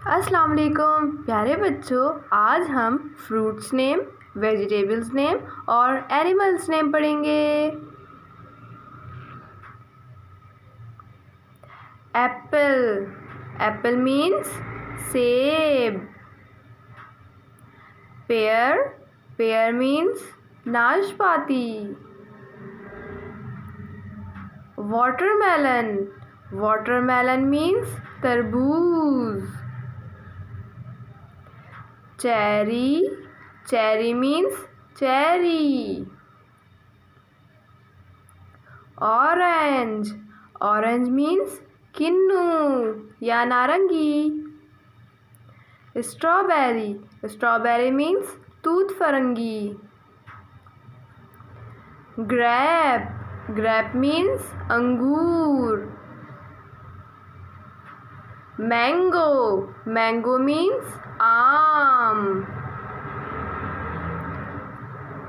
अस्सलाम वालेकुम प्यारे बच्चों। आज हम फ्रूट्स नेम, वेजिटेबल्स नेम और एनिमल्स नेम पढ़ेंगे। एप्पल, एप्पल मीन्स सेब। पेयर, पेयर मीन्स नाशपाती। वाटरमेलन, वाटरमेलन मीन्स तरबूज। Cherry, cherry means cherry. Orange, orange means किन्नू या नारंगी। स्ट्रॉबेरी, स्ट्रॉबेरी मीन्स तूत फरंगी। ग्रेप, ग्रेप मीन्स अंगूर। मैंगो, मैंगो मीन्स आम।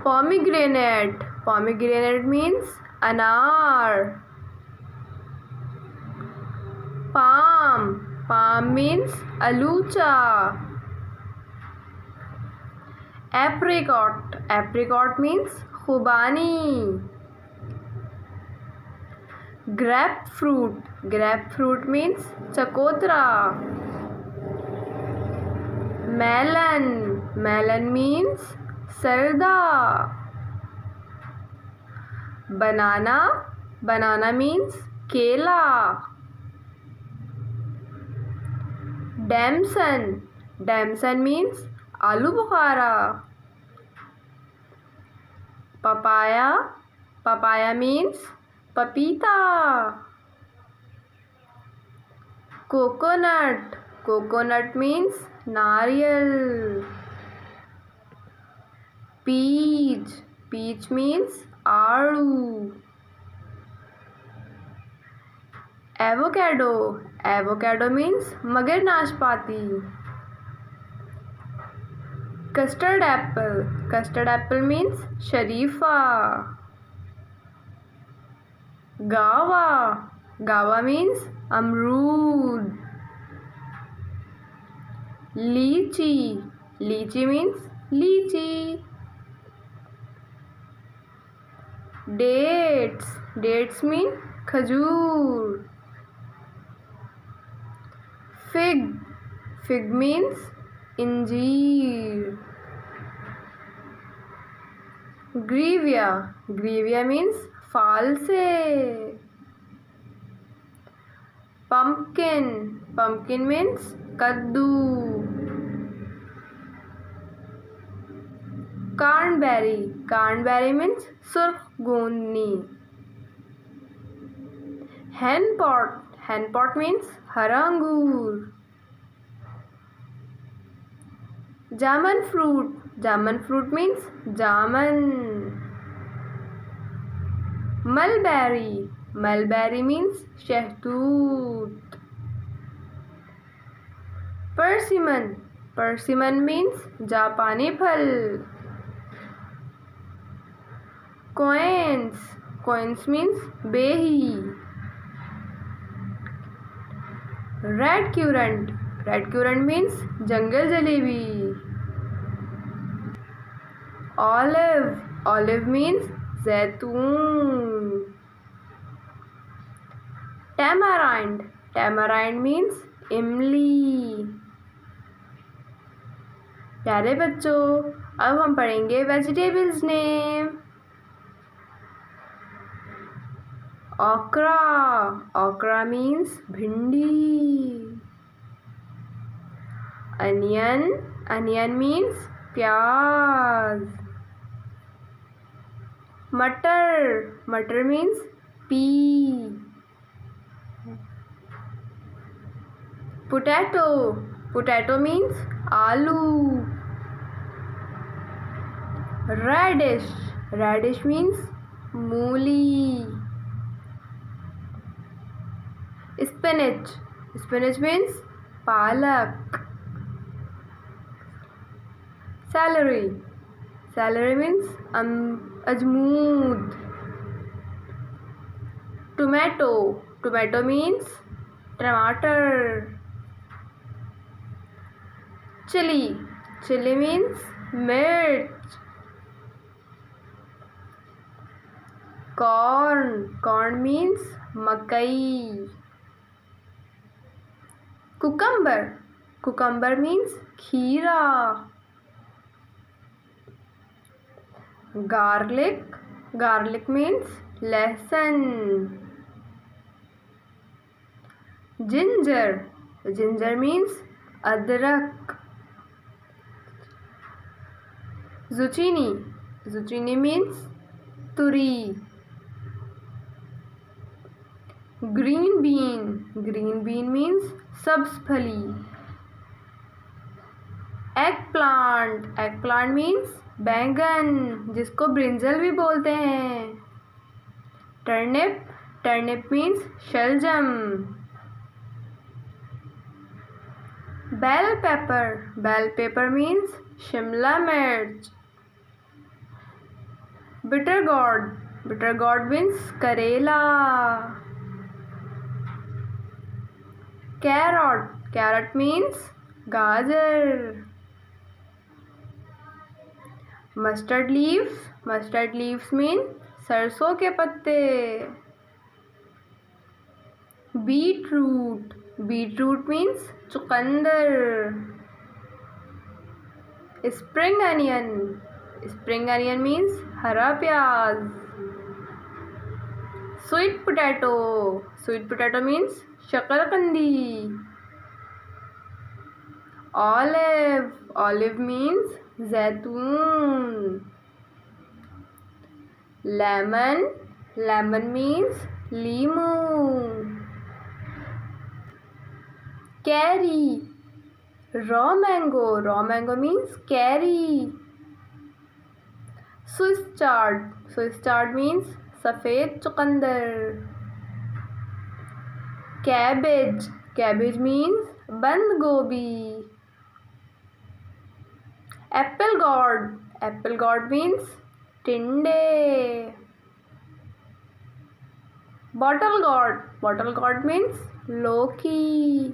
पोमीग्रेनेट, पोमीग्रेनेट मीन्स अनार। पाम, पाम मीन्स अलूचा। एप्रिकॉट, एप्रिकॉट मीन्स खुबानी। Grapefruit, grapefruit means चकोतरा। मेलन, मेलन मीन्स सरदा। बनाना, बनाना मीन्स केला। डैमसन, डैमसन मीन्स आलू बुखारा। पपाया, पपाया मीन्स पपीता। कोकोनट, कोकोनट मीन्स नारियल। पीच, पीच मीन्स आड़ू। एवोकेडो, एवोकेडो मीन्स मगर नाशपाती। Custard apple, custard apple means शरीफा। गावा, गावा मीन्स अमरूद। Lychee, lychee means lychee. Dates, dates mean खजूर। फिग, फिग मीन्स इंजीर। ग्रीविया, ग्रीविया मीन्स फालसे। पंपकिन, पंपकिन मीन्स कद्दू। कार्नबेरी, कार्नबेरी मीन्स सुर्ख गोंदनी। हैनपॉट, हैनपॉट मीन्स हरा अंगूर। Jamun fruit, jamun fruit means jamun. Mulberry, mulberry means शहतूत। पर्सिमन, पर्सिमन मीन्स जापानी फल। कोइंस, कोइंस मीन्स बेही। Red currant, red currant means जंगल जलेबी। ऑलिव, ऑलिव मीन्स जैतून। टैमाराइंड, टैमाराइंड मीन्स इमली। प्यारे बच्चों, अब हम पढ़ेंगे वेजिटेबल्स नेम। ओकरा, ओकरा मीन्स भिंडी। अनियन, अनियन मीन्स प्याज। मटर, मटर means pea. Potato, potato means आलू। रेडिश, रेडिश मीन्स मूली। स्पिनच, स्पिनच मीन्स पालक। सैलरी, सैलरी मीन्स अजमूद। टोमेटो, टोमेटो मीन्स टमाटर। Chili. Chili means mirch. Corn. Corn means makai. Cucumber. Cucumber means kheera. Garlic. Garlic means लहसुन. Ginger. Ginger means अदरक. Zucchini. Zucchini means तुरी. Green bean. Green bean means सब्ज फली. Eggplant. Eggplant means बैंगन, जिसको brinjal भी बोलते हैं. Turnip. Turnip means शलजम. Bell pepper. Bell pepper means Shimla मिर्च. Bitter gourd. Bitter gourd means करेला. Carrot. Carrot means गाजर. Mustard leaves. Mustard leaves mean सरसों के पत्ते. Beetroot. Beetroot means चुकंदर. Spring onion. Spring onion means हरा प्याज. Sweet potato. Sweet potato means शकरकंदी. Olive. Olive means जैतून. Lemon. Lemon means लीमू. Carry. Raw mango. Raw mango means carry. Swiss chard. Swiss chard means सफ़ेद चुकंदर. Cabbage. Cabbage means बंद गोभी. Apple gourd. Apple gourd means टिंडे. Bottle gourd. Bottle gourd means लौकी.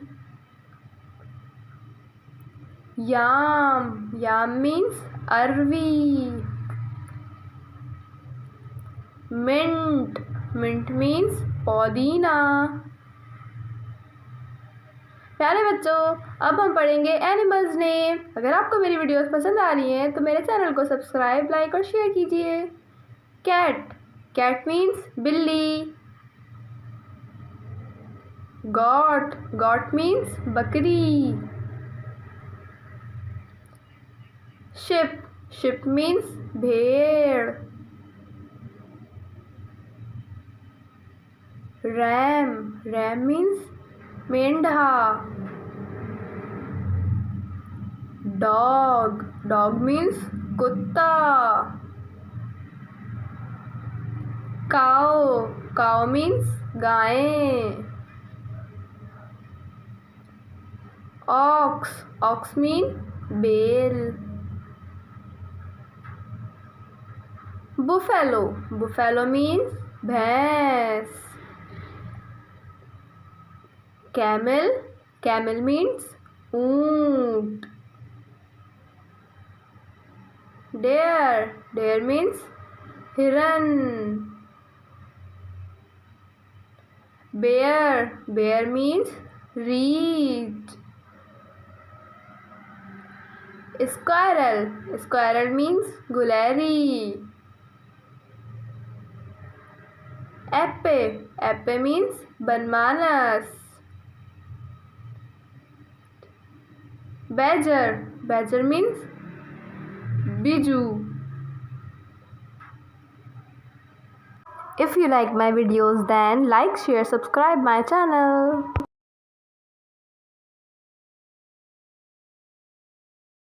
Yam. Yam means अरवी. Mint. Mint means पुदीना. प्यारे बच्चों, अब हम पढ़ेंगे एनिमल्स नेम. अगर आपको मेरी वीडियोस पसंद आ रही हैं तो मेरे चैनल को सब्सक्राइब, लाइक और शेयर कीजिए. कैट. कैट मीन्स बिल्ली. गॉट. गॉट मीन्स बकरी. शिप. शिप मीन्स भेड़. रैम. रैम मीन्स मेंढा. डॉग. डॉग मीन्स कुत्ता. काऊ. काऊ मीन्स गायें. ऑक्स. ऑक्स मीन बैल. बुफेलो. बुफेलो मीन्स भैंस. कैमल. कैमल मीन्स ऊंट. डेयर. डेयर मीन्स हिरन. बेयर. बेयर मीन्स रीछ. स्क्वायरल. स्क्वायरल मीन्स गुलैरी. एप्पे. एप्पे मीन्स बनमानस. Badger. Badger means bijou. If you like my videos, then like, share, subscribe my channel.